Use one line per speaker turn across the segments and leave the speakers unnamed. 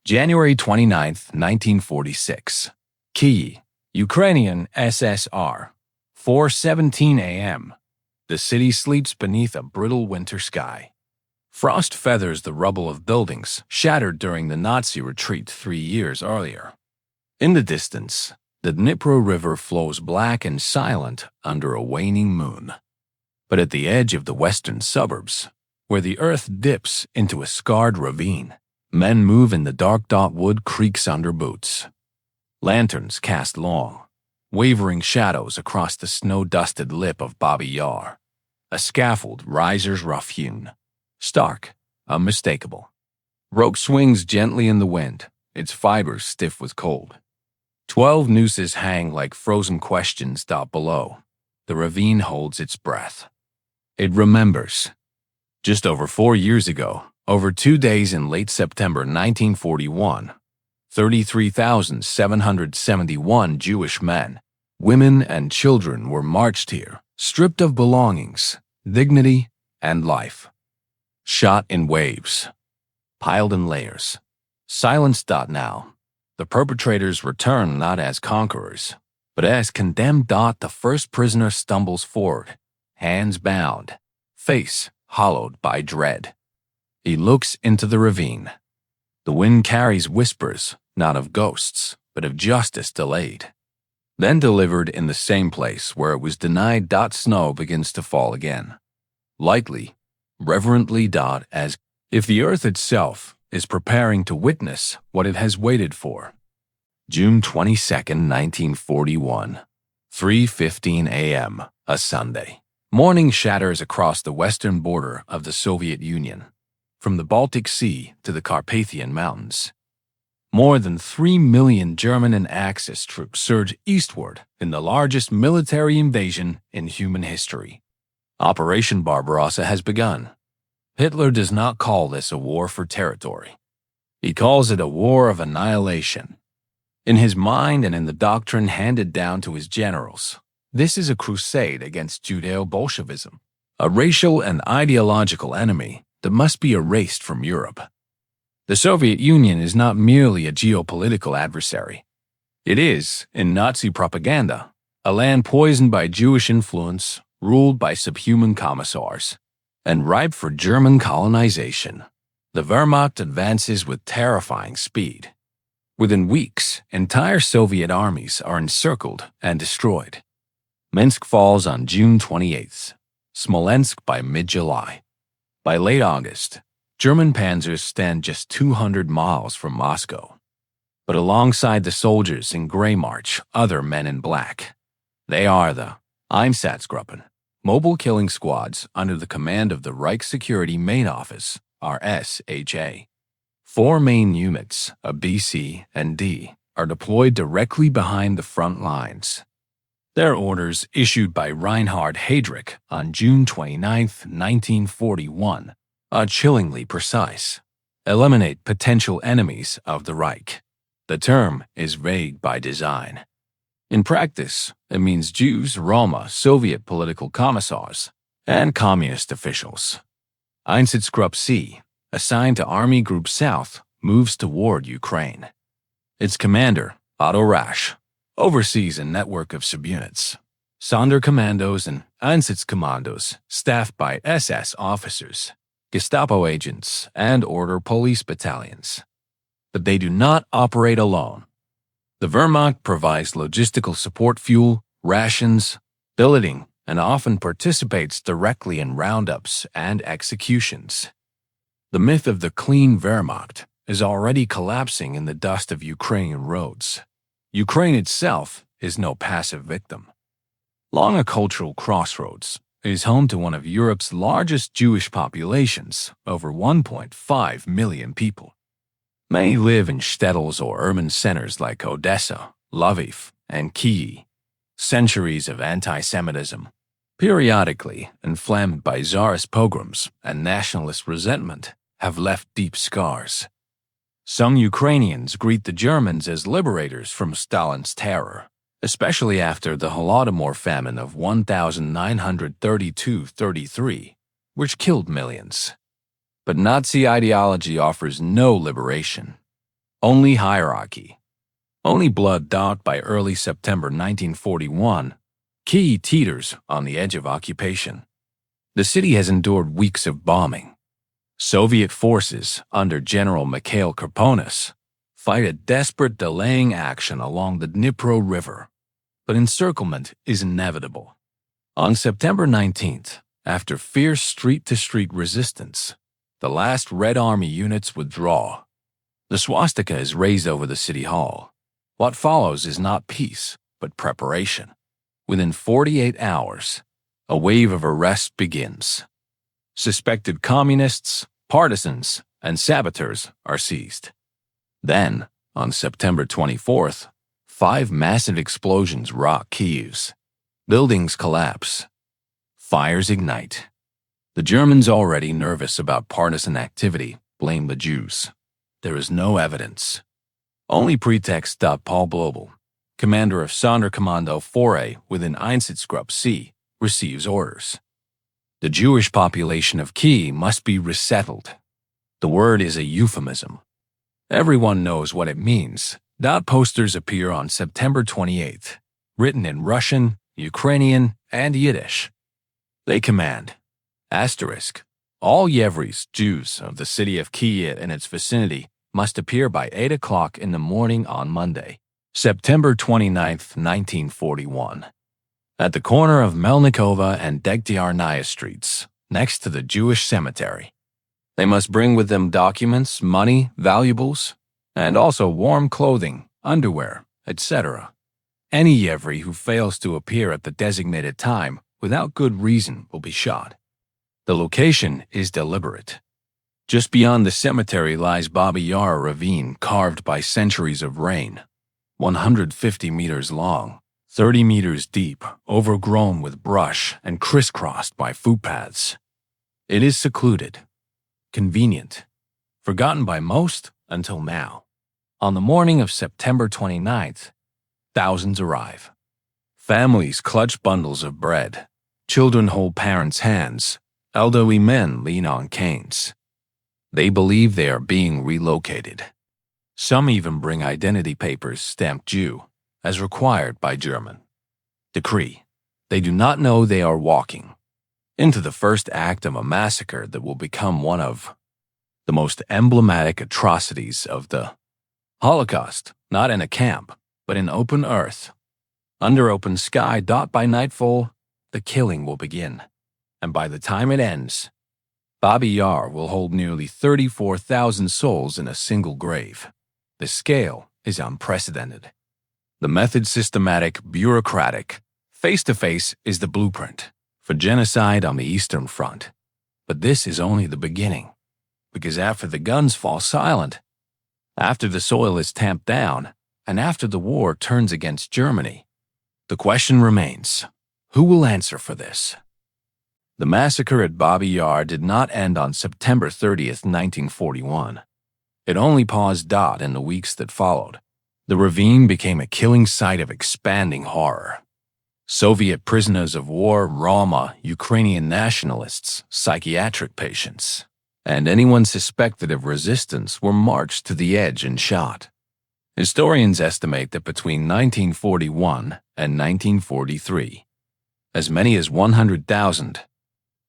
January 29, 1946. Kyiv, Ukrainian SSR. 4:17 a.m. The city sleeps beneath a brittle winter sky. Frost feathers the rubble of buildings shattered during the Nazi retreat 3 years earlier. In the distance, the Dnipro River flows black and silent under a waning moon. But at the edge of the western suburbs, where the earth dips into a scarred ravine, men move in the dark. Wood creaks under boots. Lanterns cast long, wavering shadows across the snow-dusted lip of Babi Yar. A scaffold rises rough-hewn, stark, unmistakable. Rope swings gently in the wind, its fibers stiff with cold. 12 nooses hang like frozen questions. Below, the ravine holds its breath. It remembers. Just over 4 years ago, over 2 days in late September 1941, 33,771 Jewish men, women, and children were marched here, stripped of belongings, dignity, and life. Shot in waves, piled in layers, silenced. Now, the perpetrators return not as conquerors, but as condemned. The first prisoner stumbles forward, hands bound, face hollowed by dread. He looks into the ravine. The wind carries whispers, not of ghosts, but of justice delayed. Then delivered in the same place where it was denied. Snow begins to fall again. Lightly, reverently. As if the earth itself is preparing to witness what it has waited for. June 22, 1941, 3:15 a.m., a Sunday. Morning shatters across the western border of the Soviet Union, from the Baltic Sea to the Carpathian Mountains. More than 3 million German and Axis troops surge eastward in the largest military invasion in human history. Operation Barbarossa has begun. Hitler does not call this a war for territory. He calls it a war of annihilation. In his mind and in the doctrine handed down to his generals, this is a crusade against Judeo-Bolshevism, a racial and ideological enemy that must be erased from Europe. The Soviet Union is not merely a geopolitical adversary. It is, in Nazi propaganda, a land poisoned by Jewish influence, ruled by subhuman commissars, and ripe for German colonization. The Wehrmacht advances with terrifying speed. Within weeks, entire Soviet armies are encircled and destroyed. Minsk falls on June 28th, Smolensk by mid-July. By late August, German panzers stand just 200 miles from Moscow. But alongside the soldiers in gray march other men in black. They are the Einsatzgruppen, mobile killing squads under the command of the Reich Security Main Office, RSHA. 4 main units, a B, C, and D, are deployed directly behind the front lines. Their orders, issued by Reinhard Heydrich on June 29, 1941, are chillingly precise. Eliminate potential enemies of the Reich. The term is vague by design. In practice, it means Jews, Roma, Soviet political commissars, and communist officials. Einsatzgruppe C, assigned to Army Group South, moves toward Ukraine. Its commander, Otto Rasch, oversees a network of subunits, Sonderkommandos and Einsatzkommandos staffed by SS officers, Gestapo agents, and order police battalions. But they do not operate alone. The Wehrmacht provides logistical support, fuel, rations, billeting, and often participates directly in roundups and executions. The myth of the clean Wehrmacht is already collapsing in the dust of Ukrainian roads. Ukraine itself is no passive victim. Long a cultural crossroads, it is home to one of Europe's largest Jewish populations, over 1.5 million people. Many live in shtetls or urban centers like Odessa, Lviv, and Kyiv. Centuries of anti-Semitism, periodically inflamed by Tsarist pogroms and nationalist resentment, have left deep scars. Some Ukrainians greet the Germans as liberators from Stalin's terror, especially after the Holodomor famine of 1932-33, which killed millions. But Nazi ideology offers no liberation, Only hierarchy. Only blood. By early September 1941, Kyiv teeters on the edge of occupation. The city has endured weeks of bombing. Soviet forces, under General Mikhail Karponos, fight a desperate delaying action along the Dnipro River, but encirclement is inevitable. On September 19th, after fierce street-to-street resistance, the last Red Army units withdraw. The swastika is raised over the city hall. What follows is not peace, but preparation. Within 48 hours, a wave of arrests begins. Suspected communists, partisans, and saboteurs are seized. Then, on September 24th, 5 massive explosions rock Kyiv. Buildings collapse. Fires ignite. The Germans, already nervous about partisan activity, blame the Jews. There is no evidence. Only pretext. Paul Blobel, commander of Sonderkommando 4A within Einsatzgruppe C, receives orders. The Jewish population of Kyiv must be resettled. The word is a euphemism. Everyone knows what it means. Posters appear on September 28th, written in Russian, Ukrainian, and Yiddish. They command, all Yevreys, Jews of the city of Kyiv and its vicinity, must appear by 8 o'clock in the morning on Monday, September 29th, 1941, at the corner of Melnikova and Degtyarnaya streets, next to the Jewish cemetery. They must bring with them documents, money, valuables, and also warm clothing, underwear, etc. Any Yevri who fails to appear at the designated time without good reason will be shot. The location is deliberate. Just beyond the cemetery lies Babi Yar ravine carved by centuries of rain, 150 meters long, 30 meters deep, overgrown with brush and crisscrossed by footpaths. It is secluded, convenient, forgotten by most until now. On the morning of September 29th, thousands arrive. Families clutch bundles of bread. Children hold parents' hands. Elderly men lean on canes. They believe they are being relocated. Some even bring identity papers stamped Jew, as required by German decree. They do not know they are walking into the first act of a massacre that will become one of the most emblematic atrocities of the Holocaust, not in a camp, but in open earth. Under open sky. By nightfall, the killing will begin, and by the time it ends, Babi Yar will hold nearly 34,000 souls in a single grave. The scale is unprecedented. The method systematic, bureaucratic. Face-to-face is the blueprint for genocide on the Eastern Front. But this is only the beginning, because after the guns fall silent, after the soil is tamped down, and after the war turns against Germany, the question remains, who will answer for this? The massacre at Babi Yar did not end on September 30th, 1941. It only paused. In the weeks that followed, the ravine became a killing site of expanding horror. Soviet prisoners of war, Roma, Ukrainian nationalists, psychiatric patients, and anyone suspected of resistance were marched to the edge and shot. Historians estimate that between 1941 and 1943, as many as 100,000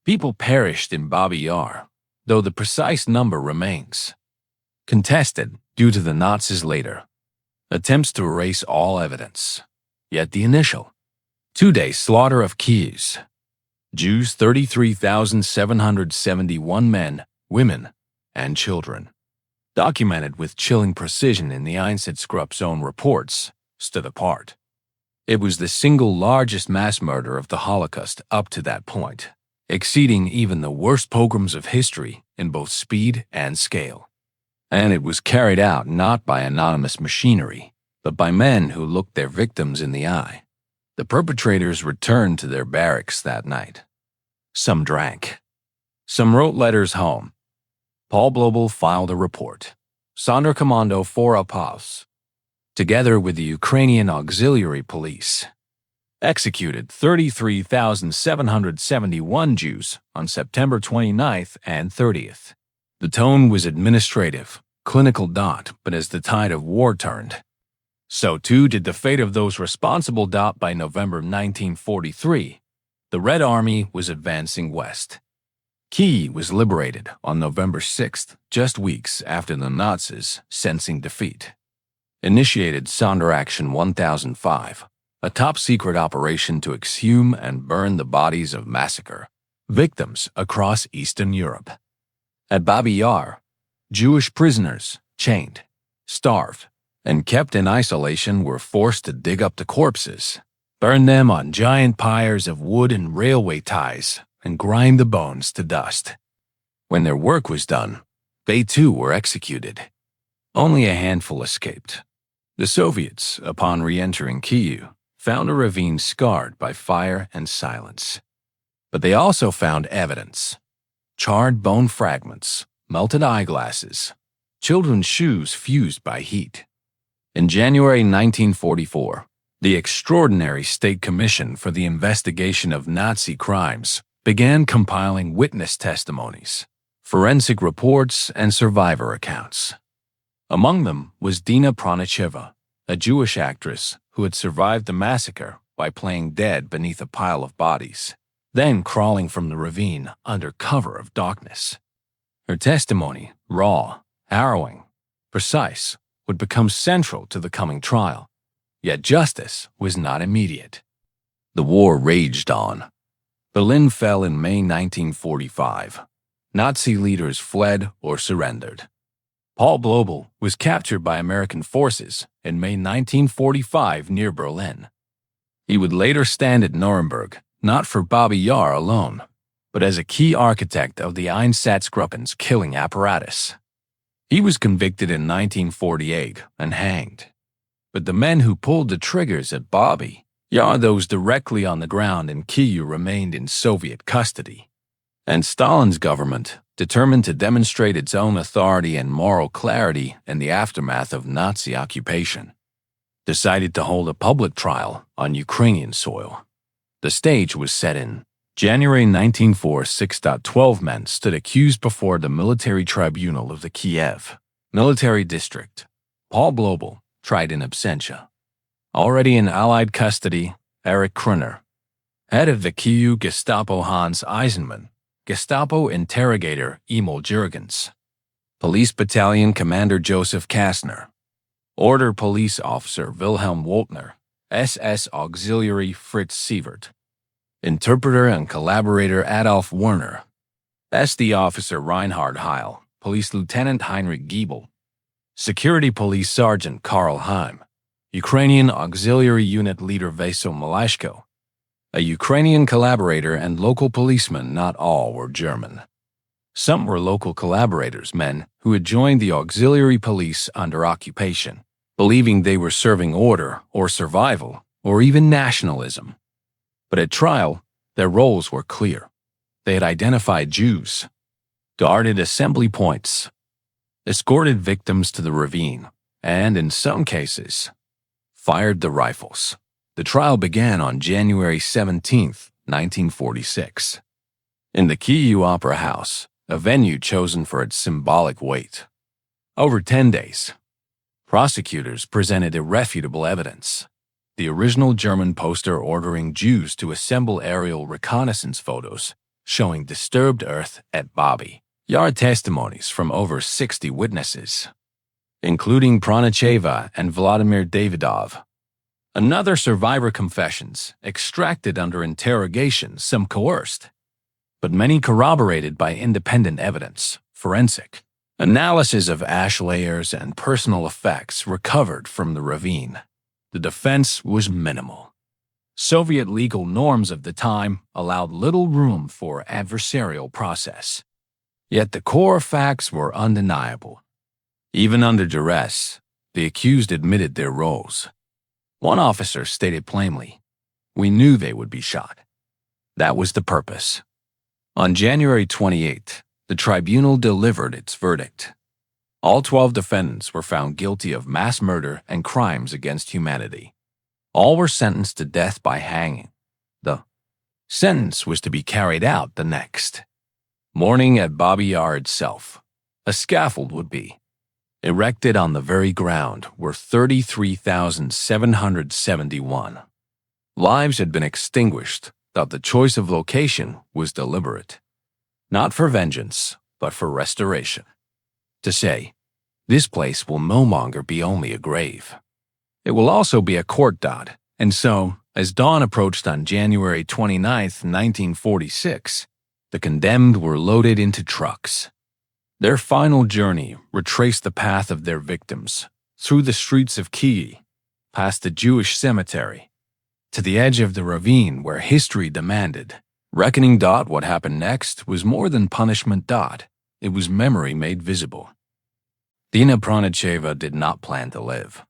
people perished in Babi Yar, though the precise number remains contested due to the Nazis' later attempts to erase all evidence. Yet the initial 2-day slaughter of Kyiv, Jews 33,771 men, women, and children, documented with chilling precision in the Einsatzgruppe's own reports, stood apart. It was the single largest mass murder of the Holocaust up to that point, exceeding even the worst pogroms of history in both speed and scale. And it was carried out not by anonymous machinery, but by men who looked their victims in the eye. The perpetrators returned to their barracks that night. Some drank. Some wrote letters home. Paul Blobel filed a report. Sonderkommando 4A, together with the Ukrainian Auxiliary Police, executed 33,771 Jews on September 29th and 30th. The tone was administrative, clinical dot, but as the tide of war turned, so too did the fate of those responsible. By November 1943, the Red Army was advancing west. Kyiv was liberated on November 6th, just weeks after the Nazis, sensing defeat, initiated Sonderaction 1005, a top-secret operation to exhume and burn the bodies of massacre victims across Eastern Europe. At Babi Yar, Jewish prisoners, chained, starved, and kept in isolation were forced to dig up the corpses, burn them on giant pyres of wood and railway ties, and grind the bones to dust. When their work was done, they too were executed. Only a handful escaped. The Soviets, upon re-entering Kyiv, found a ravine scarred by fire and silence. But they also found evidence: charred bone fragments, melted eyeglasses, children's shoes fused by heat. In January 1944, the Extraordinary State Commission for the Investigation of Nazi Crimes began compiling witness testimonies, forensic reports, and survivor accounts. Among them was Dina Pronicheva, a Jewish actress who had survived the massacre by playing dead beneath a pile of bodies, then crawling from the ravine under cover of darkness. Her testimony, raw, harrowing, precise, would become central to the coming trial. Yet justice was not immediate. The war raged on. Berlin fell in May 1945. Nazi leaders fled or surrendered. Paul Blobel was captured by American forces in May 1945 near Berlin. He would later stand at Nuremberg, not for Babi Yar alone, but as a key architect of the Einsatzgruppen's killing apparatus. He was convicted in 1948 and hanged. But the men who pulled the triggers at Babi Yar, those directly on the ground in Kyiv, remained in Soviet custody. And Stalin's government, determined to demonstrate its own authority and moral clarity in the aftermath of Nazi occupation, decided to hold a public trial on Ukrainian soil. The stage was set in January 1946. 12 men stood accused before the military tribunal of the Kyiv military district. Paul Blobel tried in absentia. Already in Allied custody, Erich Kröner, head of the Kyiv Gestapo Hans Eisenman, Gestapo interrogator Emil Jurgens, Police Battalion Commander Joseph Kastner, Order Police Officer Wilhelm Woltner, SS Auxiliary Fritz Sievert, Interpreter and Collaborator Adolf Werner, SD Officer Reinhard Heil, Police Lieutenant Heinrich Giebel, Security Police Sergeant Karl Heim, Ukrainian Auxiliary Unit Leader Vasyl Malashko, a Ukrainian collaborator, and local policemen. Not all were German. Some were local collaborators, men who had joined the auxiliary police under occupation, believing they were serving order or survival or even nationalism. But at trial, their roles were clear. They had identified Jews, guarded assembly points, escorted victims to the ravine, and in some cases, fired the rifles. The trial began on January 17, 1946, in the Kyiv Opera House, a venue chosen for its symbolic weight. Over 10 days, prosecutors presented irrefutable evidence. The original German poster ordering Jews to assemble aerial reconnaissance photos showing disturbed earth at Babi Yar, testimonies from over 60 witnesses, including Pronicheva and Vladimir Davidov. Another survivor confessions, extracted under interrogation, some coerced, but many corroborated by independent evidence, forensic analysis of ash layers and personal effects recovered from the ravine. The defense was minimal. Soviet legal norms of the time allowed little room for adversarial process. Yet the core facts were undeniable. Even under duress, the accused admitted their roles. One officer stated plainly, "We knew they would be shot." That was the purpose. On January 28, the tribunal delivered its verdict. All 12 defendants were found guilty of mass murder and crimes against humanity. All were sentenced to death by hanging. The sentence was to be carried out the next morning at Babi Yar itself. A scaffold would be Erected on the very ground were 33,771. Lives had been extinguished, though the choice of location was deliberate. Not for vengeance, but for restoration. To say, this place will no longer be only a grave. It will also be a court dot, and so, as dawn approached on January 29, 1946, the condemned were loaded into trucks. Their final journey retraced the path of their victims, through the streets of Kyiv, past the Jewish cemetery, to the edge of the ravine where history demanded. Reckoning. What happened next was more than punishment. It was memory made visible. Dina Pronicheva did not plan to live.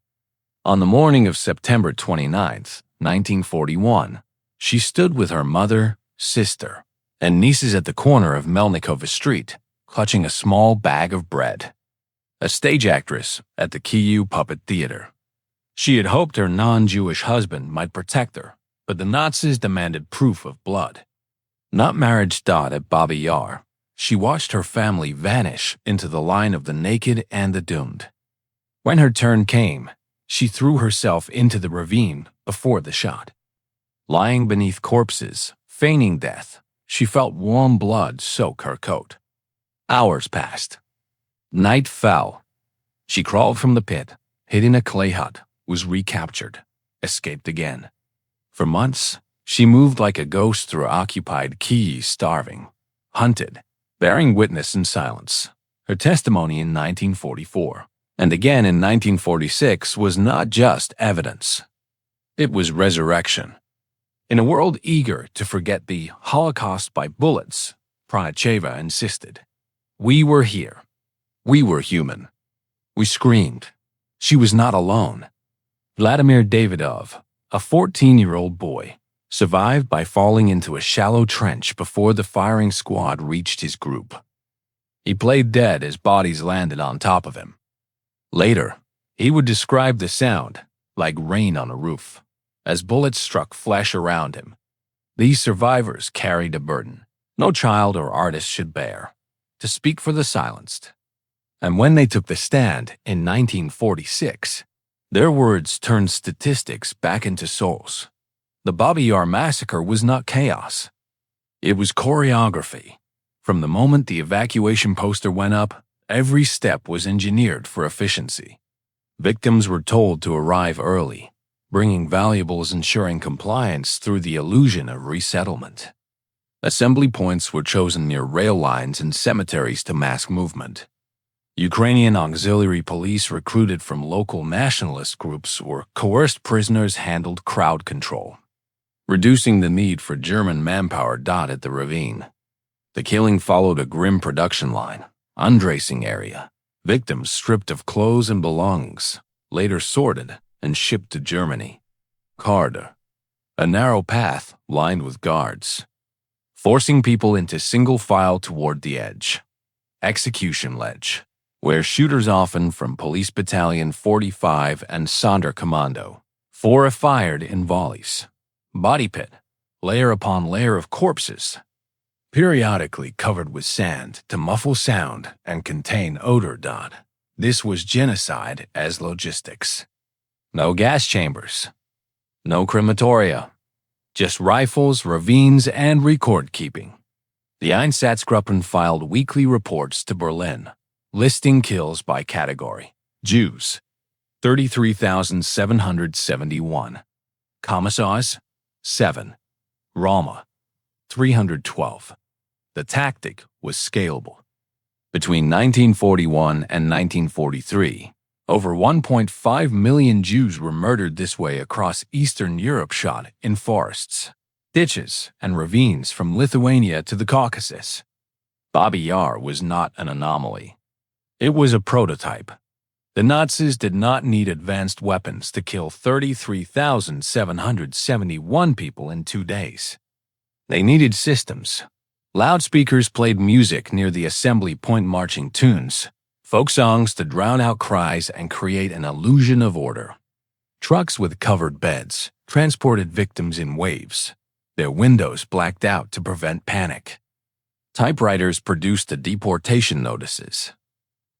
On the morning of September 29, 1941, she stood with her mother, sister, and nieces at the corner of Melnikova Street, clutching a small bag of bread. A stage actress at the Kyiv Puppet Theater. She had hoped her non-Jewish husband might protect her, but the Nazis demanded proof of blood. Not marriage. At Babi Yar, she watched her family vanish into the line of the naked and the doomed. When her turn came, she threw herself into the ravine before the shot. Lying beneath corpses, feigning death, she felt warm blood soak her coat. Hours passed. Night fell. She crawled from the pit, hid in a clay hut, was recaptured, escaped again. For months, she moved like a ghost through occupied Kyiv, starving, hunted, bearing witness in silence. Her testimony in 1944, and again in 1946, was not just evidence. It was resurrection. In a world eager to forget the Holocaust by bullets, Pronicheva insisted. We were here. We were human. We screamed. She was not alone. Vladimir Davidov, a 14-year-old boy, survived by falling into a shallow trench before the firing squad reached his group. He played dead as bodies landed on top of him. Later, he would describe the sound, like rain on a roof, as bullets struck flesh around him. These survivors carried a burden no child or artist should bear, to speak for the silenced. And when they took the stand in 1946, their words turned statistics back into souls. The Babi Yar massacre was not chaos. It was choreography. From the moment the evacuation poster went up, every step was engineered for efficiency. Victims were told to arrive early, bringing valuables ensuring compliance through the illusion of resettlement. Assembly points were chosen near rail lines and cemeteries to mask movement. Ukrainian auxiliary police recruited from local nationalist groups or coerced prisoners handled crowd control, reducing the need for German manpower. At the ravine, the killing followed a grim production line, undressing area, victims stripped of clothes and belongings, later sorted and shipped to Germany. Corridor, a narrow path lined with guards, forcing people into single file toward the edge. Execution ledge, where shooters often from Police Battalion 45 and Sonderkommando 4 fired in volleys. Body pit, layer upon layer of corpses, periodically covered with sand to muffle sound and contain odor. This was genocide as logistics. No gas chambers, no crematoria, just rifles, ravines, and record keeping. The Einsatzgruppen filed weekly reports to Berlin, listing kills by category. Jews, 33,771. Commissars, 7. Roma, 312. The tactic was scalable. Between 1941 and 1943, over 1.5 million Jews were murdered this way across Eastern Europe, shot in forests, ditches, and ravines from Lithuania to the Caucasus. Babi Yar was not an anomaly. It was a prototype. The Nazis did not need advanced weapons to kill 33,771 people in 2 days. They needed systems. Loudspeakers played music near the assembly point, marching tunes, folk songs to drown out cries and create an illusion of order. Trucks with covered beds transported victims in waves, their windows blacked out to prevent panic. Typewriters produced the deportation notices.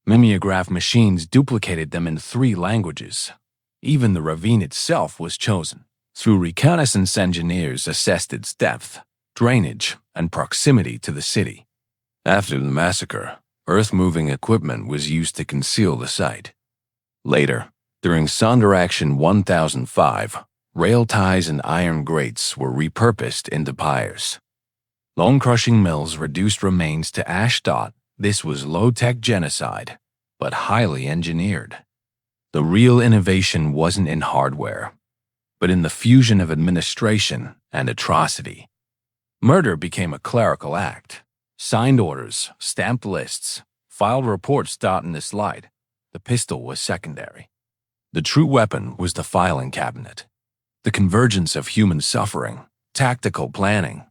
Mimeograph machines duplicated them in 3 languages. Even the ravine itself was chosen. Through reconnaissance engineers assessed its depth, drainage, and proximity to the city. After the massacre, earth-moving equipment was used to conceal the site. Later, during Sonderaction 1005, rail ties and iron grates were repurposed into piers. Bone-crushing mills reduced remains to ash. This was low-tech genocide, but highly engineered. The real innovation wasn't in hardware, but in the fusion of administration and atrocity. Murder became a clerical act. Signed orders, stamped lists, filed reports. In this slide, the pistol was secondary. The true weapon was the filing cabinet. The convergence of human suffering, tactical planning,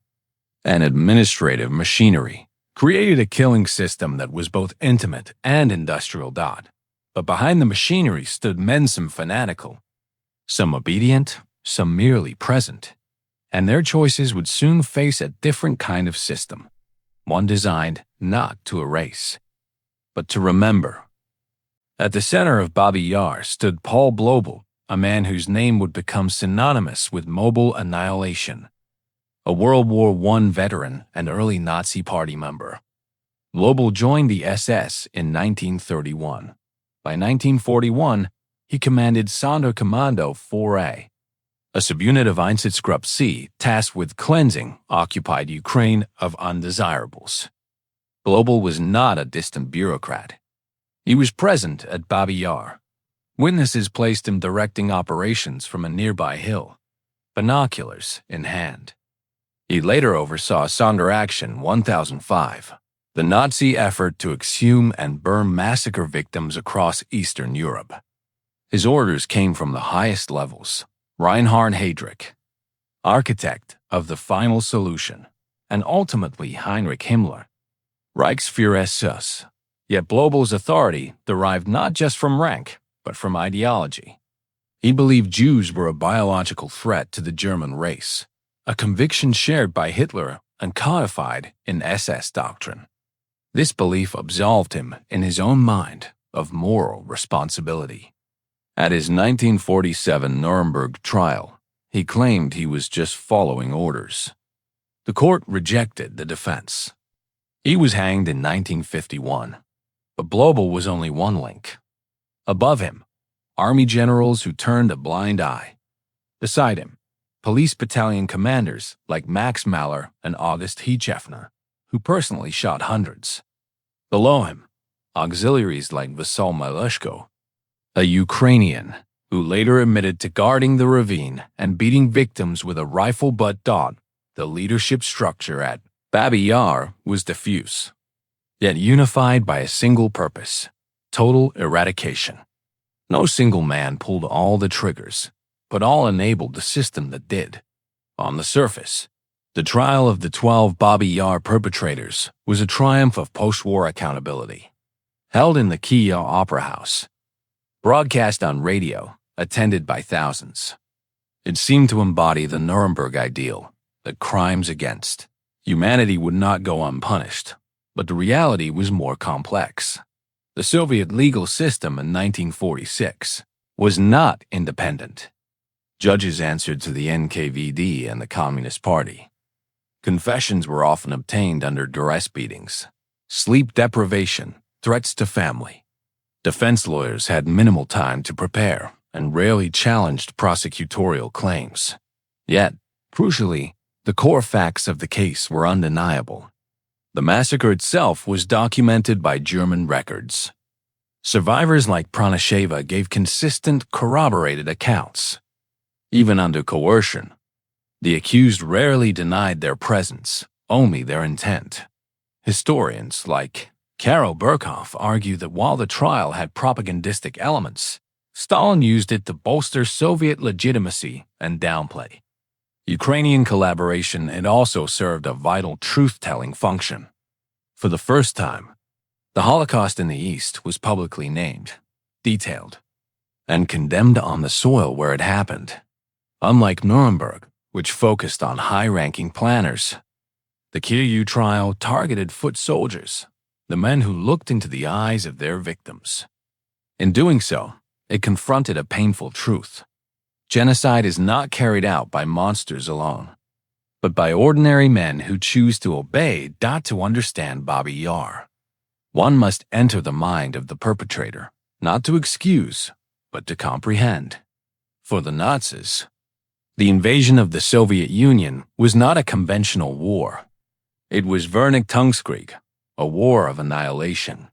and administrative machinery created a killing system that was both intimate and industrial. But behind the machinery stood men, some fanatical, some obedient, some merely present, and their choices would soon face a different kind of system, one designed not to erase, but to remember. At the center of Babi Yar stood Paul Blobel, a man whose name would become synonymous with mobile annihilation. A World War I veteran and early Nazi Party member. Blobel joined the SS in 1931. By 1941, he commanded Sonderkommando 4A, a subunit of Einsatzgruppe C tasked with cleansing occupied Ukraine of undesirables. Blobel was not a distant bureaucrat. He was present at Babi Yar. Witnesses placed him directing operations from a nearby hill, binoculars in hand. He later oversaw Sonderaction 1005, the Nazi effort to exhume and burn massacre victims across Eastern Europe. His orders came from the highest levels. Reinhard Heydrich, architect of the final solution, and ultimately Heinrich Himmler, Reichsführer SS. Yet Blobel's authority derived not just from rank, but from ideology. He believed Jews were a biological threat to the German race, a conviction shared by Hitler and codified in SS doctrine. This belief absolved him in his own mind of moral responsibility. At his 1947 Nuremberg trial, he claimed he was just following orders. The court rejected the defense. He was hanged in 1951, but Blobel was only one link. Above him, army generals who turned a blind eye. Beside him, police battalion commanders like Max Mahler and August Hiechefner, who personally shot hundreds. Below him, auxiliaries like Vasal Malushko, a Ukrainian who later admitted to guarding the ravine and beating victims with a rifle butt. The leadership structure at Babi Yar was diffuse, yet unified by a single purpose: total eradication. No single man pulled all the triggers, but all enabled the system that did. On the surface, the trial of the 12 Babi Yar perpetrators was a triumph of post-war accountability. Held in the Kyiv Opera House, broadcast on radio, attended by thousands. It seemed to embody the Nuremberg ideal that crimes against humanity would not go unpunished, but the reality was more complex. The Soviet legal system in 1946 was not independent. Judges answered to the NKVD and the Communist Party. Confessions were often obtained under duress beatings, sleep deprivation, threats to family. Defense lawyers had minimal time to prepare and rarely challenged prosecutorial claims. Yet, crucially, the core facts of the case were undeniable. The massacre itself was documented by German records. Survivors like Pronicheva gave consistent, corroborated accounts. Even under coercion, the accused rarely denied their presence, only their intent. Historians like Karol Burkhoff argue that while the trial had propagandistic elements, Stalin used it to bolster Soviet legitimacy and downplay Ukrainian collaboration. It also served a vital truth-telling function. For the first time, the Holocaust in the East was publicly named, detailed, and condemned on the soil where it happened. Unlike Nuremberg, which focused on high-ranking planners, the Kyiv trial targeted foot soldiers, the men who looked into the eyes of their victims. In doing so, it confronted a painful truth. Genocide is not carried out by monsters alone, but by ordinary men who choose to obey, not to understand Babi Yar. One must enter the mind of the perpetrator, not to excuse, but to comprehend. For the Nazis, the invasion of the Soviet Union was not a conventional war. It was Vernichtungskrieg, a war of annihilation.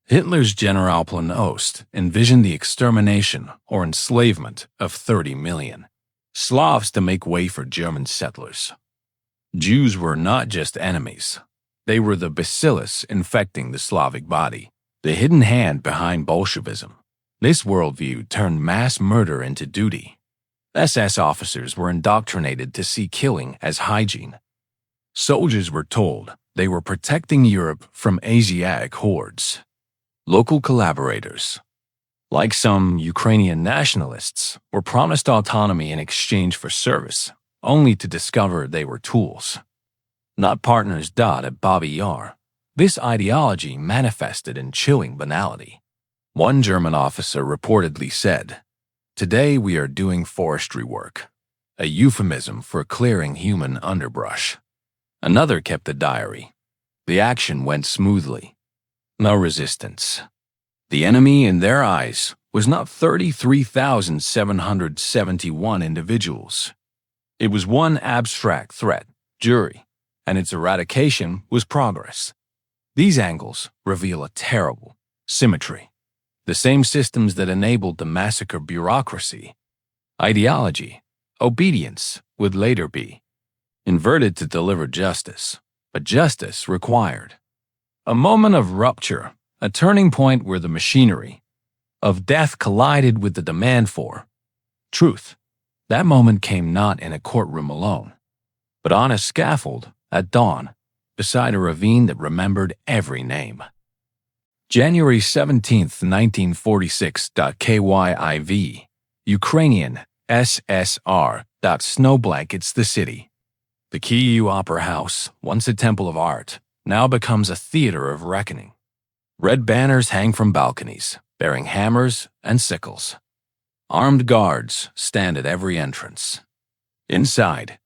Hitler's Generalplan Ost envisioned the extermination or enslavement of 30 million Slavs to make way for German settlers. Jews were not just enemies. They were the bacillus infecting the Slavic body, the hidden hand behind Bolshevism. This worldview turned mass murder into duty. SS officers were indoctrinated to see killing as hygiene. Soldiers were told they were protecting Europe from Asiatic hordes. Local collaborators, like some Ukrainian nationalists, were promised autonomy in exchange for service, only to discover they were tools, not partners. At Babi Yar, this ideology manifested in chilling banality. One German officer reportedly said, "Today we are doing forestry work," a euphemism for clearing human underbrush. Another kept a diary. The action went smoothly. No resistance. The enemy in their eyes was not 33,771 individuals. It was one abstract threat, Jewry, and its eradication was progress. These angles reveal a terrible symmetry. The same systems that enabled the massacre bureaucracy, ideology, obedience would later be inverted to deliver justice, but justice required a moment of rupture, a turning point where the machinery of death collided with the demand for truth. That moment came not in a courtroom alone, but on a scaffold at dawn, beside a ravine that remembered every name. January 17, 1946. Kyiv, Ukrainian, SSR. Snow blankets the city. The Kyiv Opera House, once a temple of art, now becomes a theater of reckoning. Red banners hang from balconies, bearing hammers and sickles. Armed guards stand at every entrance. Inside,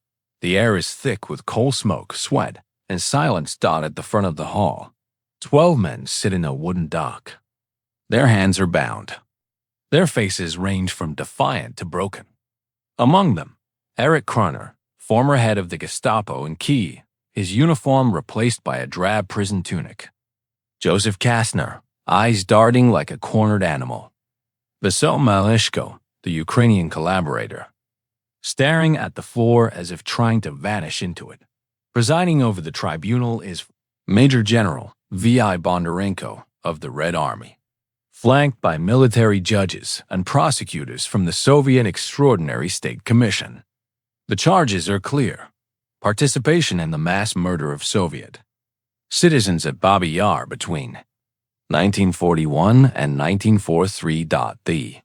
the air is thick with coal smoke, sweat, and silence. At the front of the hall, 12 men sit in a wooden dock. Their hands are bound. Their faces range from defiant to broken. Among them, Erich Kroner, former head of the Gestapo in Kyiv, his uniform replaced by a drab prison tunic. Joseph Kastner, eyes darting like a cornered animal. Vasyl Malishko, the Ukrainian collaborator, staring at the floor as if trying to vanish into it. Presiding over the tribunal is Major General V.I. Bondarenko of the Red Army, flanked by military judges and prosecutors from the Soviet Extraordinary State Commission. The charges are clear: participation in the mass murder of Soviet citizens at Babi Yar between 1941 and 1943. The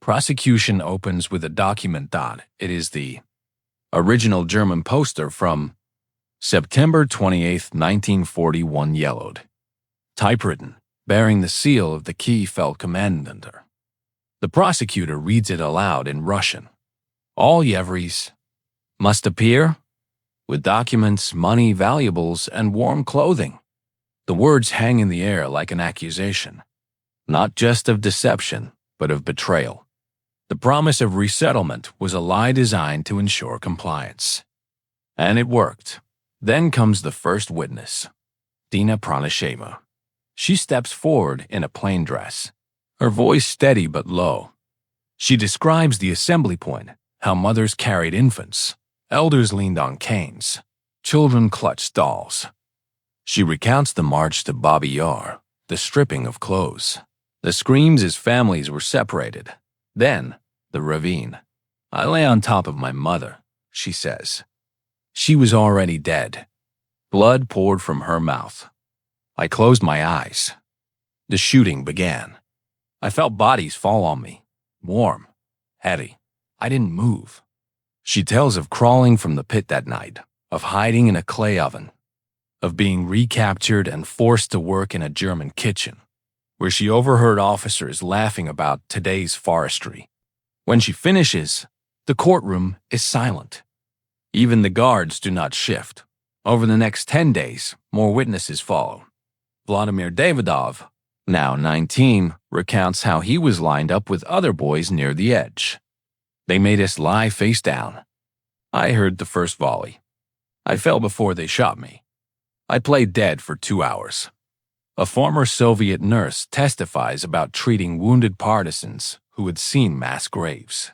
prosecution opens with a document. It is the original German poster from September 28, 1941, yellowed, typewritten, bearing the seal of the Kyiv commander. The prosecutor reads it aloud in Russian. All Yevreys must appear with documents, money, valuables, and warm clothing. The words hang in the air like an accusation, not just of deception, but of betrayal. The promise of resettlement was a lie designed to ensure compliance. And it worked. Then comes the first witness, Dina Pronicheva. She steps forward in a plain dress, her voice steady but low. She describes the assembly point, how mothers carried infants, elders leaned on canes, children clutched dolls. She recounts the march to Babi Yar, the stripping of clothes, the screams as families were separated. Then, the ravine. I lay on top of my mother, she says. She was already dead. Blood poured from her mouth. I closed my eyes. The shooting began. I felt bodies fall on me, warm, heavy. I didn't move. She tells of crawling from the pit that night, of hiding in a clay oven, of being recaptured and forced to work in a German kitchen, where she overheard officers laughing about today's forestry. When she finishes, the courtroom is silent. Even the guards do not shift. Over the next 10 days, more witnesses follow. Vladimir Davidov, now 19, recounts how he was lined up with other boys near the edge. They made us lie face down. I heard the first volley. I fell before they shot me. I played dead for 2 hours. A former Soviet nurse testifies about treating wounded partisans who had seen mass graves.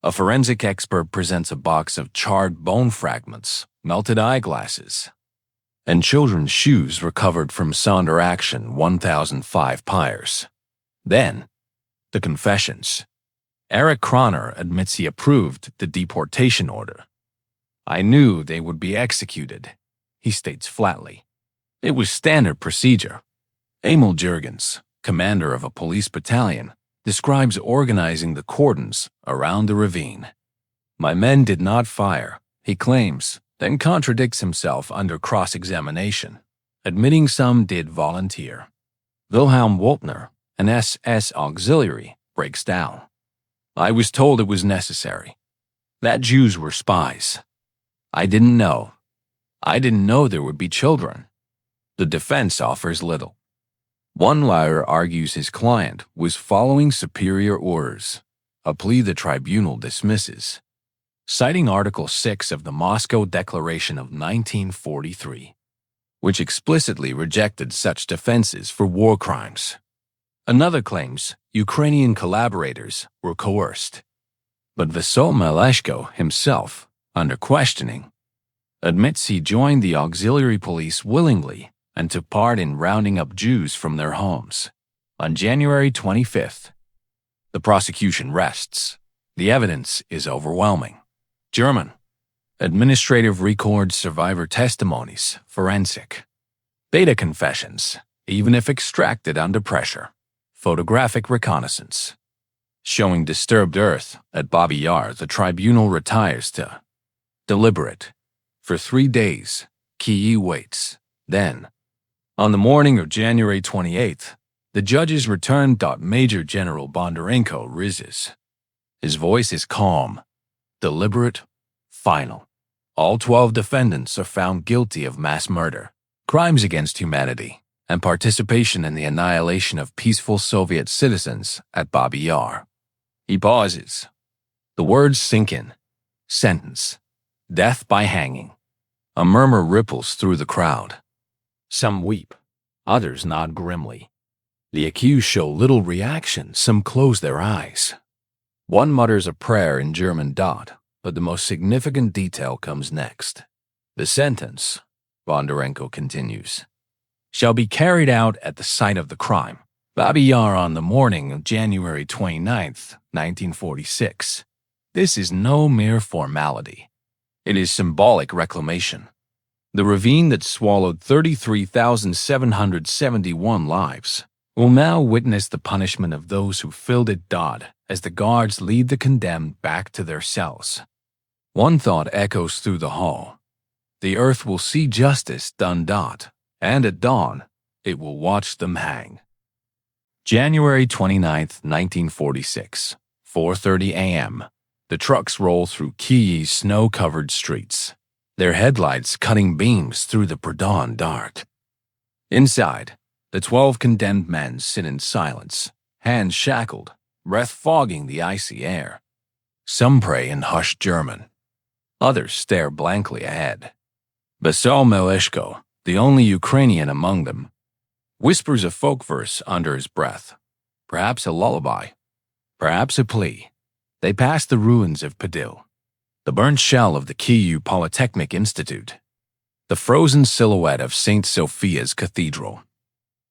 A forensic expert presents a box of charred bone fragments, melted eyeglasses, and children's shoes recovered from Sonder Action 1005 pyres. Then, the confessions. Eric Kroner admits he approved the deportation order. I knew they would be executed, he states flatly. It was standard procedure. Emil Jurgens, commander of a police battalion, describes organizing the cordons around the ravine. My men did not fire, he claims, then contradicts himself under cross-examination, admitting some did volunteer. Wilhelm Woltner, an SS auxiliary, breaks down. I was told it was necessary. That Jews were spies. I didn't know. I didn't know there would be children. The defense offers little. One liar argues his client was following superior orders, a plea the tribunal dismisses, citing Article 6 of the Moscow Declaration of 1943, which explicitly rejected such defenses for war crimes. Another claims Ukrainian collaborators were coerced. But Vasily Meleshko himself, under questioning, admits he joined the auxiliary police willingly and took part in rounding up Jews from their homes. On January 25th, the prosecution rests. The evidence is overwhelming. German. Administrative records, survivor testimonies, forensic. Data confessions, even if extracted under pressure. Photographic reconnaissance. Showing disturbed earth at Babi Yar, the tribunal retires to deliberate. For 3 days, Kyiv waits. Then, on the morning of January 28th, the judges return. Major General Bondarenko rises. His voice is calm, deliberate, final. All 12 defendants are found guilty of mass murder, crimes against humanity, and participation in the annihilation of peaceful Soviet citizens at Babi Yar. He pauses. The words sink in. Sentence. Death by hanging. A murmur ripples through the crowd. Some weep, others nod grimly. The accused show little reaction, some close their eyes. One mutters a prayer in German. But the most significant detail comes next. The sentence, Bondarenko continues, shall be carried out at the site of the crime, Babi Yar, on the morning of January 29th, 1946. This is no mere formality. It is symbolic reclamation. The ravine that swallowed 33,771 lives will now witness the punishment of those who filled it. As the guards lead the condemned back to their cells. One thought echoes through the hall. The earth will see justice done. And at dawn, it will watch them hang. January 29th, 1946, 4:30 a.m. The trucks roll through Kyiv's snow-covered streets, their headlights cutting beams through the pre-dawn dark. Inside, the 12 condemned men sit in silence, hands shackled, breath fogging the icy air. Some pray in hushed German. Others stare blankly ahead. Vasily Meleshko, the only Ukrainian among them, whispers a folk verse under his breath. Perhaps a lullaby. Perhaps a plea. They pass the ruins of Podil, the burnt shell of the Kyiv Polytechnic Institute, the frozen silhouette of St. Sophia's Cathedral.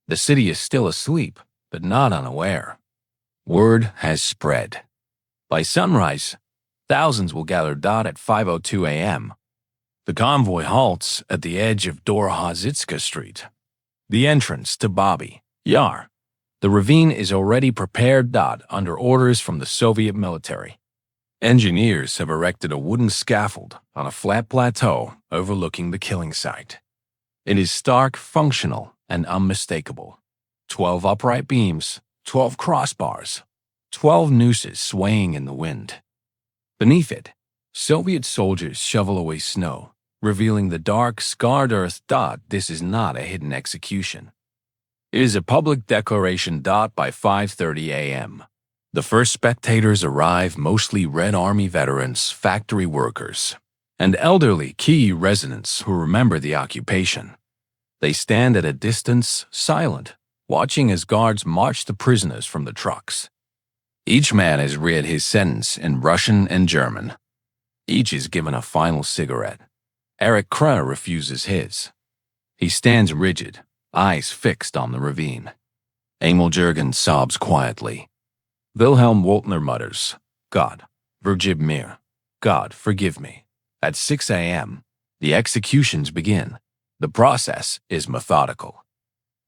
The city is still asleep, but not unaware. Word has spread. By sunrise, thousands will gather. At 5:02 a.m., the convoy halts at the edge of Dorozhitska Street, the entrance to Babi Yar. The ravine is already prepared. Under orders from the Soviet military. Engineers have erected a wooden scaffold on a flat plateau overlooking the killing site. It is stark, functional, and unmistakable. 12 upright beams, 12 crossbars, 12 nooses swaying in the wind. Beneath it, Soviet soldiers shovel away snow, revealing the dark, scarred earth. This is not a hidden execution. It is a public declaration. By 5:30 a.m. The first spectators arrive, mostly Red Army veterans, factory workers, and elderly Kyiv residents who remember the occupation. They stand at a distance, silent, watching as guards march the prisoners from the trucks. Each man has read his sentence in Russian and German. Each is given a final cigarette. Eric Kreh refuses his. He stands rigid, eyes fixed on the ravine. Emil Jurgen sobs quietly. Wilhelm Woltner mutters, "God, vergib mir. God, forgive me." At 6 a.m., the executions begin. The process is methodical.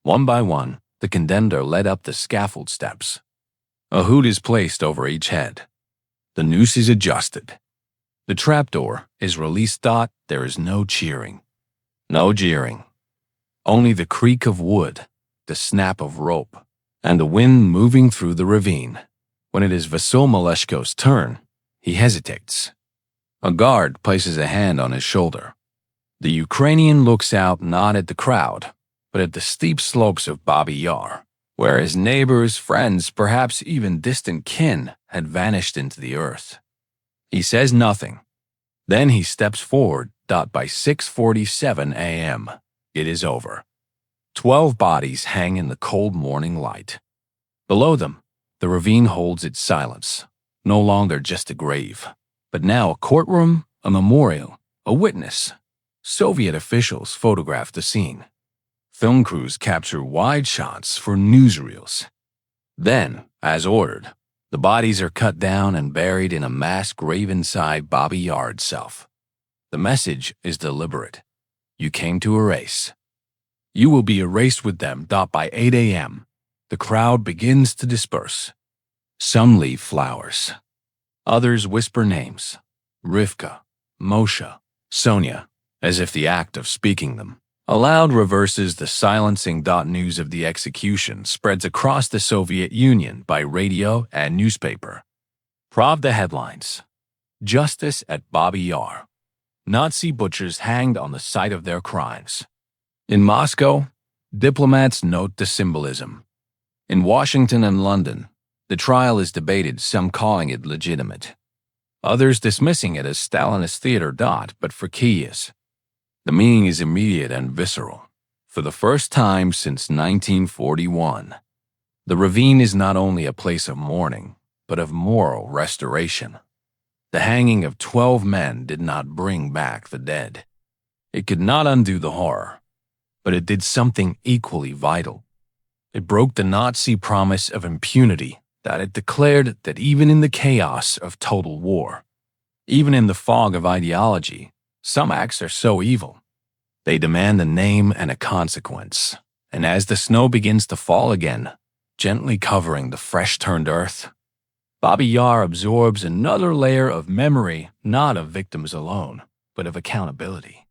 One by one, the condemned are led up the scaffold steps. A hood is placed over each head. The noose is adjusted. The trapdoor is released. There is no cheering. No jeering. Only the creak of wood, the snap of rope, and the wind moving through the ravine. When it is Vasyl Maleshko's turn, he hesitates. A guard places a hand on his shoulder. The Ukrainian looks out not at the crowd, but at the steep slopes of Babi Yar, where his neighbors, friends, perhaps even distant kin had vanished into the earth. He says nothing. Then he steps forward. By 6:47 a.m., it is over. 12 bodies hang in the cold morning light. Below them, the ravine holds its silence, no longer just a grave, but now a courtroom, a memorial, a witness. Soviet officials photograph the scene. Film crews capture wide shots for newsreels. Then, as ordered, the bodies are cut down and buried in a mass grave inside Babi Yar itself. The message is deliberate. You came to erase. You will be erased with them. By 8 a.m., the crowd begins to disperse. Some leave flowers. Others whisper names. Rivka, Moshe, Sonia, as if the act of speaking them aloud reverses the silencing. News of the execution spreads across the Soviet Union by radio and newspaper. Pravda headlines: Justice at Babi Yar. Nazi butchers hanged on the site of their crimes. In Moscow, diplomats note the symbolism. In Washington and London, the trial is debated, some calling it legitimate, others dismissing it as Stalinist theater. But for Kyiv, the meaning is immediate and visceral. For the first time since 1941, the ravine is not only a place of mourning, but of moral restoration. The hanging of 12 men did not bring back the dead. It could not undo the horror, but it did something equally vital. It broke the Nazi promise of impunity that it declared that even in the chaos of total war, even in the fog of ideology, some acts are so evil. They demand a name and a consequence. And as the snow begins to fall again, gently covering the fresh-turned earth, Babi Yar absorbs another layer of memory, not of victims alone, but of accountability.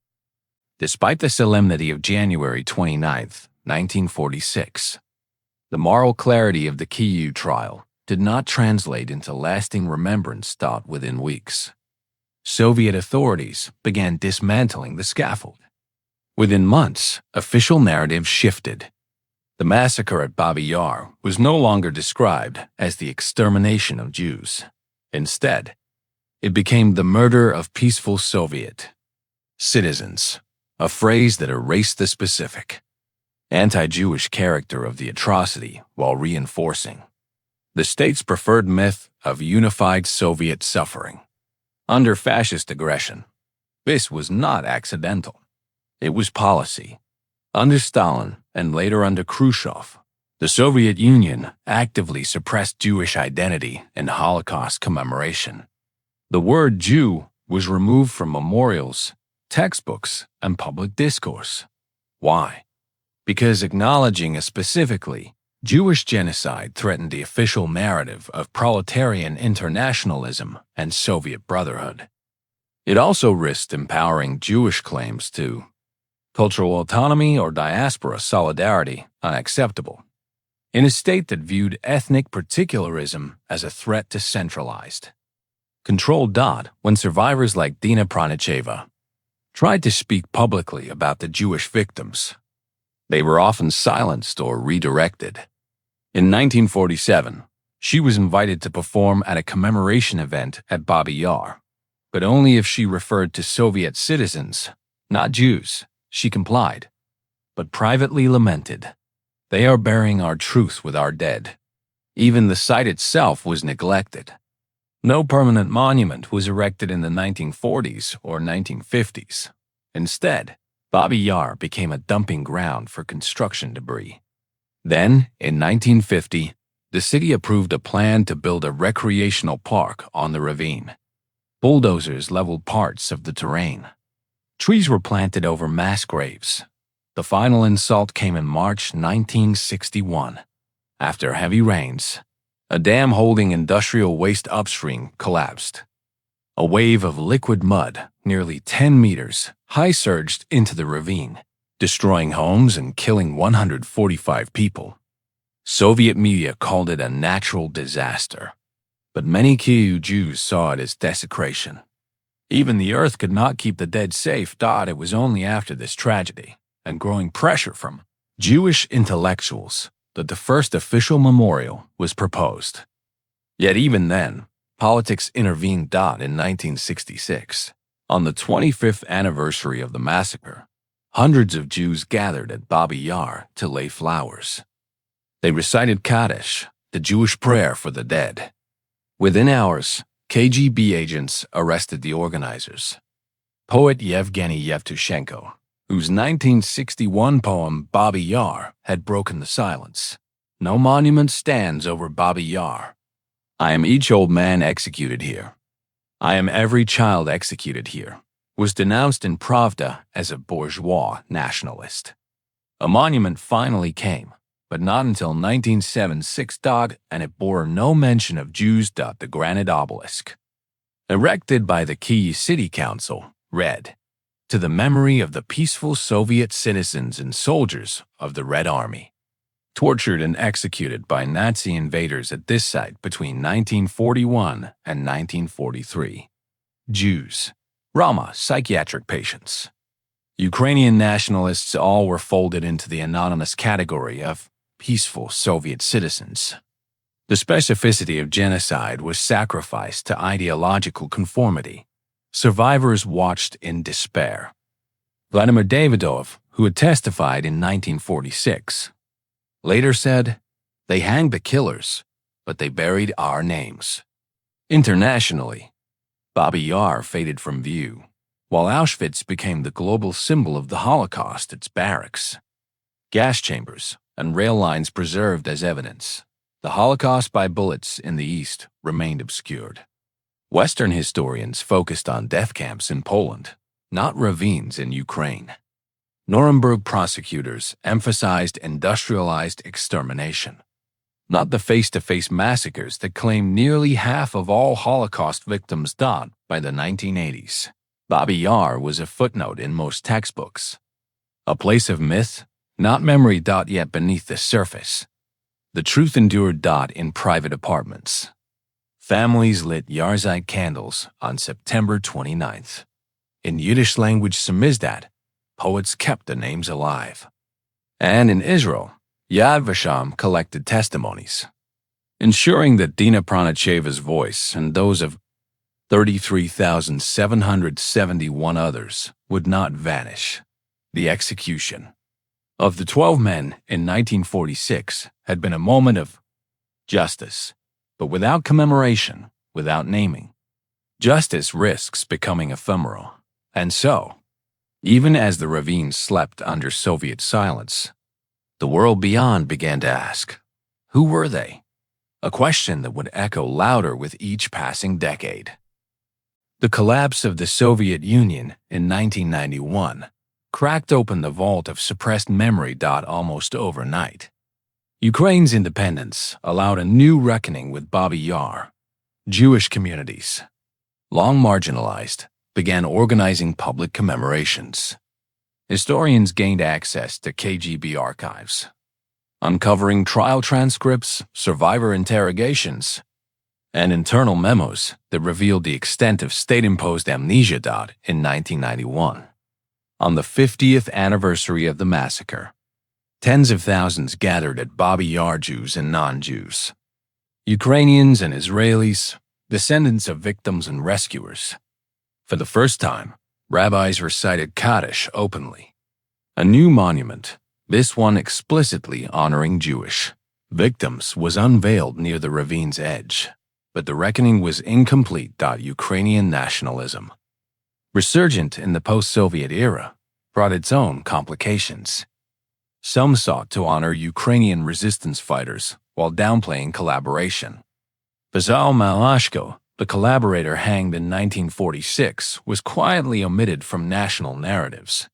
Despite the solemnity of January 29, 1946, the moral clarity of the Kyiv trial did not translate into lasting remembrance. Within weeks, Soviet authorities began dismantling the scaffold. Within months, official narrative shifted. The massacre at Babi Yar was no longer described as the extermination of Jews. Instead, it became the murder of peaceful Soviet citizens, a phrase that erased the specific, anti-Jewish character of the atrocity while reinforcing the state's preferred myth of unified Soviet suffering. Under fascist aggression, this was not accidental. It was policy. Under Stalin and later under Khrushchev, the Soviet Union actively suppressed Jewish identity and Holocaust commemoration. The word Jew was removed from memorials, textbooks, and public discourse. Why? Because acknowledging a specifically Jewish genocide threatened the official narrative of proletarian internationalism and Soviet brotherhood. It also risked empowering Jewish claims to Cultural autonomy or diaspora solidarity unacceptable. In a state that viewed ethnic particularism as a threat to centralized control. When survivors like Dina Pronicheva tried to speak publicly about the Jewish victims, they were often silenced or redirected. In 1947, she was invited to perform at a commemoration event at Babi Yar, but only if she referred to Soviet citizens, not Jews. She complied, but privately lamented, "They are burying our truth with our dead." Even the site itself was neglected. No permanent monument was erected in the 1940s or 1950s. Instead, Babi Yar became a dumping ground for construction debris. Then, in 1950, the city approved a plan to build a recreational park on the ravine. Bulldozers leveled parts of the terrain. Trees were planted over mass graves. The final insult came in March 1961. After heavy rains, a dam holding industrial waste upstream collapsed. A wave of liquid mud, nearly 10 meters high, surged into the ravine, destroying homes and killing 145 people. Soviet media called it a natural disaster, but many Kyiv Jews saw it as desecration. Even the earth could not keep the dead safe. It was only after this tragedy and growing pressure from Jewish intellectuals that the first official memorial was proposed. Yet even then, politics intervened. In 1966, on the 25th anniversary of the massacre, hundreds of Jews gathered at Babi Yar to lay flowers. They recited Kaddish, the Jewish prayer for the dead. Within hours, KGB agents arrested the organizers. Poet Yevgeny Yevtushenko, whose 1961 poem Babi Yar had broken the silence. No monument stands over Babi Yar. I am each old man executed here. I am every child executed here, was denounced in Pravda as a bourgeois nationalist. A monument finally came, but not until 1976. And it bore no mention of Jews. The granite obelisk, erected by the Kyiv City Council, read, "To the memory of the peaceful Soviet citizens and soldiers of the Red Army, tortured and executed by Nazi invaders at this site between 1941 and 1943. Jews, Roma, psychiatric patients, Ukrainian nationalists, all were folded into the anonymous category of peaceful Soviet citizens. The specificity of genocide was sacrificed to ideological conformity. Survivors watched in despair." Vladimir Davidov, who had testified in 1946, later said, "They hanged the killers, but they buried our names." Internationally, Babi Yar faded from view, while Auschwitz became the global symbol of the Holocaust. Its barracks, gas chambers, and rail lines preserved as evidence. The Holocaust by bullets in the East remained obscured. Western historians focused on death camps in Poland, not ravines in Ukraine. Nuremberg prosecutors emphasized industrialized extermination, not the face-to-face massacres that claimed nearly half of all Holocaust victims. By the 1980s, Babi Yar was a footnote in most textbooks, a place of myth, not memory. Yet beneath the surface, the truth endured. In private apartments, families lit Yarzeit candles on September 29th. In Yiddish language samizdat, poets kept the names alive. And in Israel, Yad Vashem collected testimonies, ensuring that Dina Pronicheva's voice and those of 33,771 others would not vanish. The execution of the 12 men in 1946 had been a moment of justice, but without commemoration, without naming. Justice risks becoming ephemeral, and so, even as the ravine slept under Soviet silence, the world beyond began to ask, who were they? A question that would echo louder with each passing decade. The collapse of the Soviet Union in 1991 cracked open the vault of suppressed memory. Almost overnight, Ukraine's independence allowed a new reckoning with Babi Yar. Jewish communities, long marginalized, began organizing public commemorations. Historians gained access to KGB archives, uncovering trial transcripts, survivor interrogations, and internal memos that revealed the extent of state-imposed amnesia. In 1991, on the 50th anniversary of the massacre, tens of thousands gathered at Babi Yar, Jews and non-Jews, Ukrainians and Israelis, descendants of victims and rescuers. For the first time, rabbis recited Kaddish openly. A new monument, this one explicitly honoring Jewish victims, was unveiled near the ravine's edge. But the reckoning was incomplete. Ukrainian nationalism, resurgent in the post-Soviet era, brought its own complications. Some sought to honor Ukrainian resistance fighters while downplaying collaboration. Bazal Malashko, the collaborator hanged in 1946, was quietly omitted from national narratives,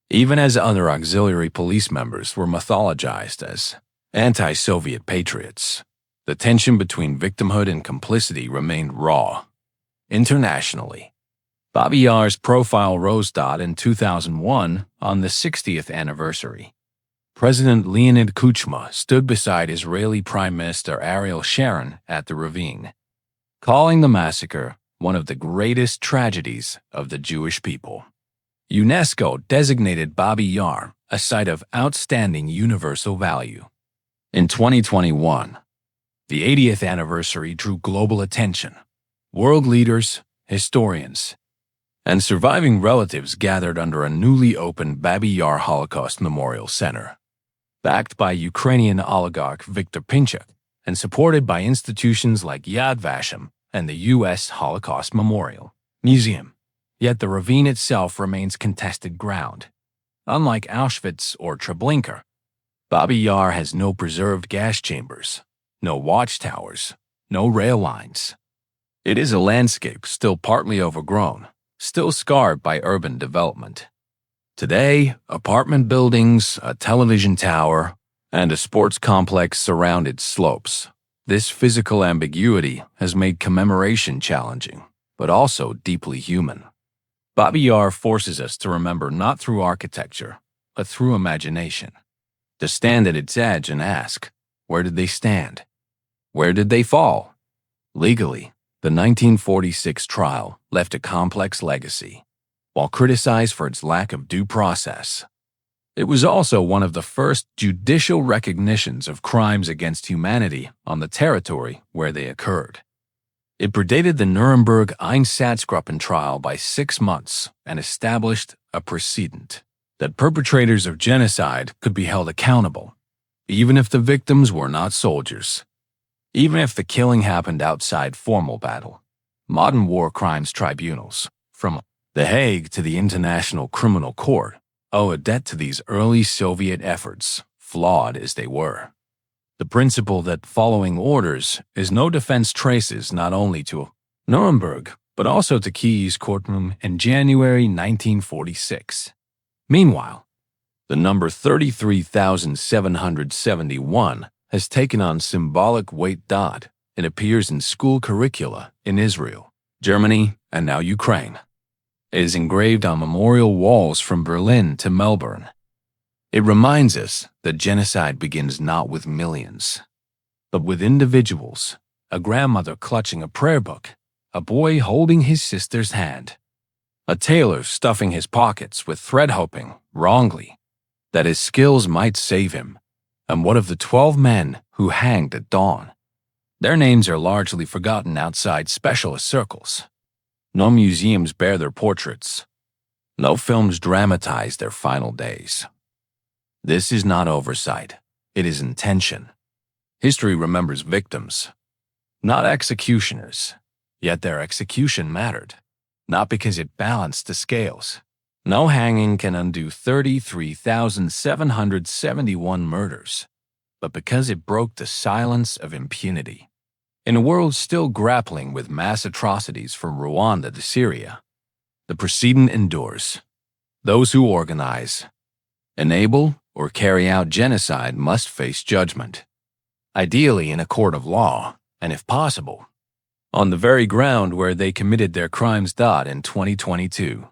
even as other auxiliary police members were mythologized as anti-Soviet patriots. The tension between victimhood and complicity remained raw. Internationally, Babi Yar's profile rose. In 2001, on the 60th anniversary, President Leonid Kuchma stood beside Israeli Prime Minister Ariel Sharon at the ravine, calling the massacre one of the greatest tragedies of the Jewish people. UNESCO designated Babi Yar a site of outstanding universal value. In 2021, the 80th anniversary drew global attention. World leaders, historians, and surviving relatives gathered under a newly opened Babi Yar Holocaust Memorial Center, backed by Ukrainian oligarch Viktor Pinchuk and supported by institutions like Yad Vashem and the U.S. Holocaust Memorial Museum. Yet the ravine itself remains contested ground. Unlike Auschwitz or Treblinka, Babi Yar has no preserved gas chambers, no watchtowers, no rail lines. It is a landscape still partly overgrown, still scarred by urban development. Today, apartment buildings, a television tower, and a sports complex surround its slopes. This physical ambiguity has made commemoration challenging, but also deeply human. Babi Yar forces us to remember not through architecture, but through imagination. To stand at its edge and ask, where did they stand? Where did they fall? Legally, the 1946 trial left a complex legacy. While criticized for its lack of due process, it was also one of the first judicial recognitions of crimes against humanity on the territory where they occurred. It predated the Nuremberg Einsatzgruppen trial by 6 months and established a precedent that perpetrators of genocide could be held accountable, even if the victims were not soldiers. Even if the killing happened outside formal battle. Modern war crimes tribunals, from The Hague to the International Criminal Court, owe a debt to these early Soviet efforts, flawed as they were. The principle that following orders is no defense traces not only to Nuremberg, but also to Kyiv's courtroom in January 1946. Meanwhile, the number 33,771 has taken on symbolic weight. It appears in school curricula in Israel, Germany, and now Ukraine. It is engraved on memorial walls from Berlin to Melbourne. It reminds us that genocide begins not with millions, but with individuals, a grandmother clutching a prayer book, a boy holding his sister's hand, a tailor stuffing his pockets with thread hoping, wrongly, that his skills might save him. And what of the 12 men who hanged at dawn? Their names are largely forgotten outside specialist circles. No museums bear their portraits. No films dramatize their final days. This is not oversight. It is intention. History remembers victims, not executioners. Yet their execution mattered, not because it balanced the scales. No hanging can undo 33,771 murders, but because it broke the silence of impunity. In a world still grappling with mass atrocities from Rwanda to Syria, the precedent endures. Those who organize, enable, or carry out genocide must face judgment, ideally in a court of law, and if possible, on the very ground where they committed their crimes. In 2022,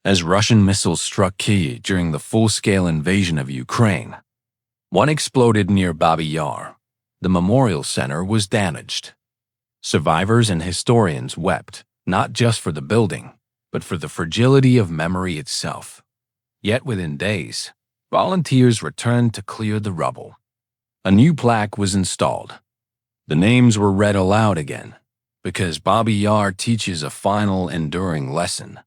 as Russian missiles struck Kyiv during the full-scale invasion of Ukraine. One exploded near Babi Yar. The memorial center was damaged. Survivors and historians wept, not just for the building, but for the fragility of memory itself. Yet within days, volunteers returned to clear the rubble. A new plaque was installed. The names were read aloud again, because Babi Yar teaches a final, enduring lesson.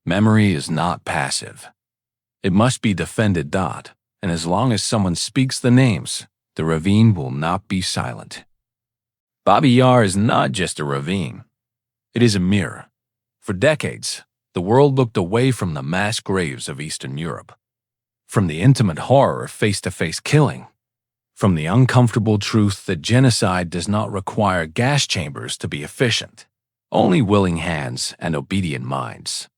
Memory is not passive. It must be defended, and as long as someone speaks the names, the ravine will not be silent. Babi Yar is not just a ravine. It is a mirror. For decades, the world looked away from the mass graves of Eastern Europe, from the intimate horror of face-to-face killing, from the uncomfortable truth that genocide does not require gas chambers to be efficient, only willing hands and obedient minds.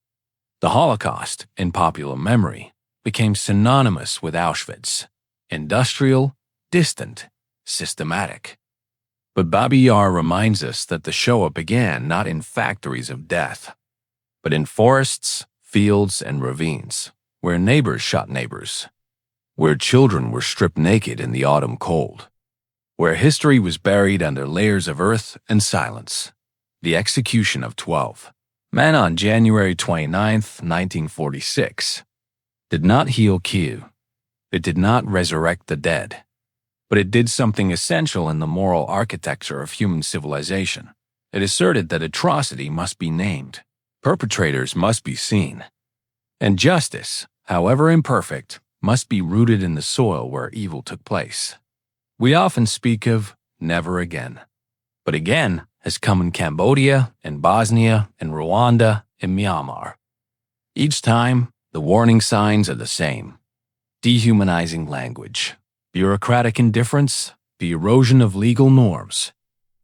The Holocaust, in popular memory, became synonymous with Auschwitz: industrial, distant, systematic. But Babi Yar reminds us that the Shoah began not in factories of death, but in forests, fields, and ravines, where neighbors shot neighbors, where children were stripped naked in the autumn cold, where history was buried under layers of earth and silence. The execution of 12 men on January 29, 1946, did not heal Kyiv. It did not resurrect the dead, but it did something essential in the moral architecture of human civilization. It asserted that atrocity must be named, perpetrators must be seen, and justice, however imperfect, must be rooted in the soil where evil took place. We often speak of never again, but again has come in Cambodia, in Bosnia, in Rwanda, in Myanmar. Each time, the warning signs are the same: dehumanizing language, bureaucratic indifference, the erosion of legal norms,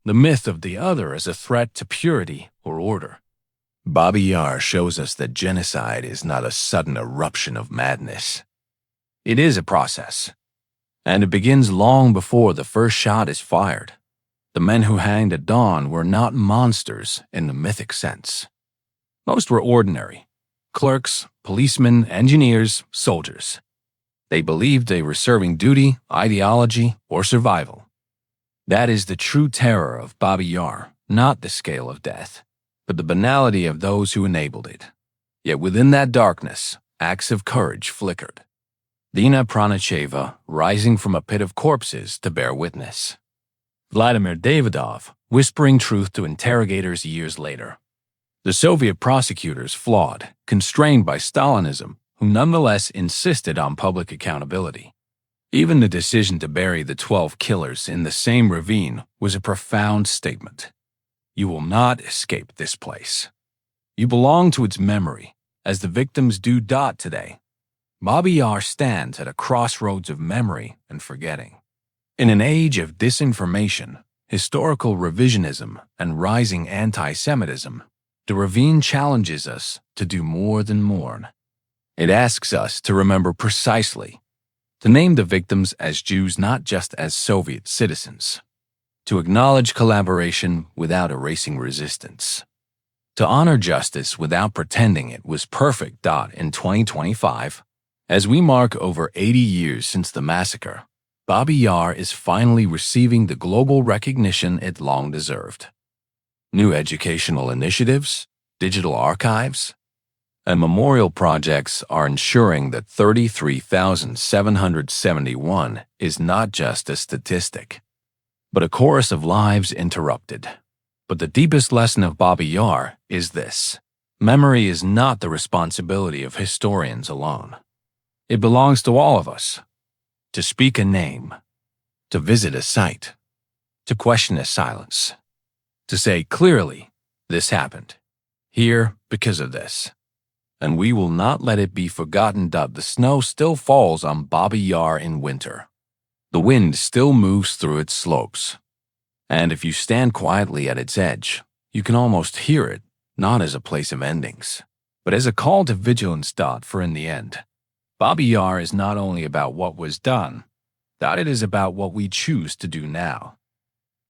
the myth of the other as a threat to purity or order. Babi Yar shows us that genocide is not a sudden eruption of madness. It is a process, and it begins long before the first shot is fired. The men who hanged at dawn were not monsters in the mythic sense. Most were ordinary: clerks, policemen, engineers, soldiers. They believed they were serving duty, ideology, or survival. That is the true terror of Babi Yar, not the scale of death, but the banality of those who enabled it. Yet within that darkness, acts of courage flickered. Dina Pronicheva rising from a pit of corpses to bear witness. Vladimir Davidov whispering truth to interrogators years later. The Soviet prosecutors flawed, constrained by Stalinism, who nonetheless insisted on public accountability. Even the decision to bury the 12 killers in the same ravine was a profound statement. You will not escape this place. You belong to its memory, as the victims do today. Babi Yar stands at a crossroads of memory and forgetting. In an age of disinformation, historical revisionism, and rising anti-Semitism, the ravine challenges us to do more than mourn. It asks us to remember precisely, to name the victims as Jews not just as Soviet citizens, to acknowledge collaboration without erasing resistance, to honor justice without pretending it was perfect. In 2025, as we mark over 80 years since the massacre, Babi Yar is finally receiving the global recognition it long deserved. New educational initiatives, digital archives, and memorial projects are ensuring that 33,771 is not just a statistic, but a chorus of lives interrupted. But the deepest lesson of Babi Yar is this: memory is not the responsibility of historians alone. It belongs to all of us. To speak a name, to visit a site, to question a silence, to say clearly, this happened, here because of this. And we will not let it be forgotten that the snow still falls on Babi Yar in winter. The wind still moves through its slopes. And if you stand quietly at its edge, you can almost hear it, not as a place of endings, but as a call to vigilance. For in the end, Babi Yar is not only about what was done, that it is about what we choose to do now.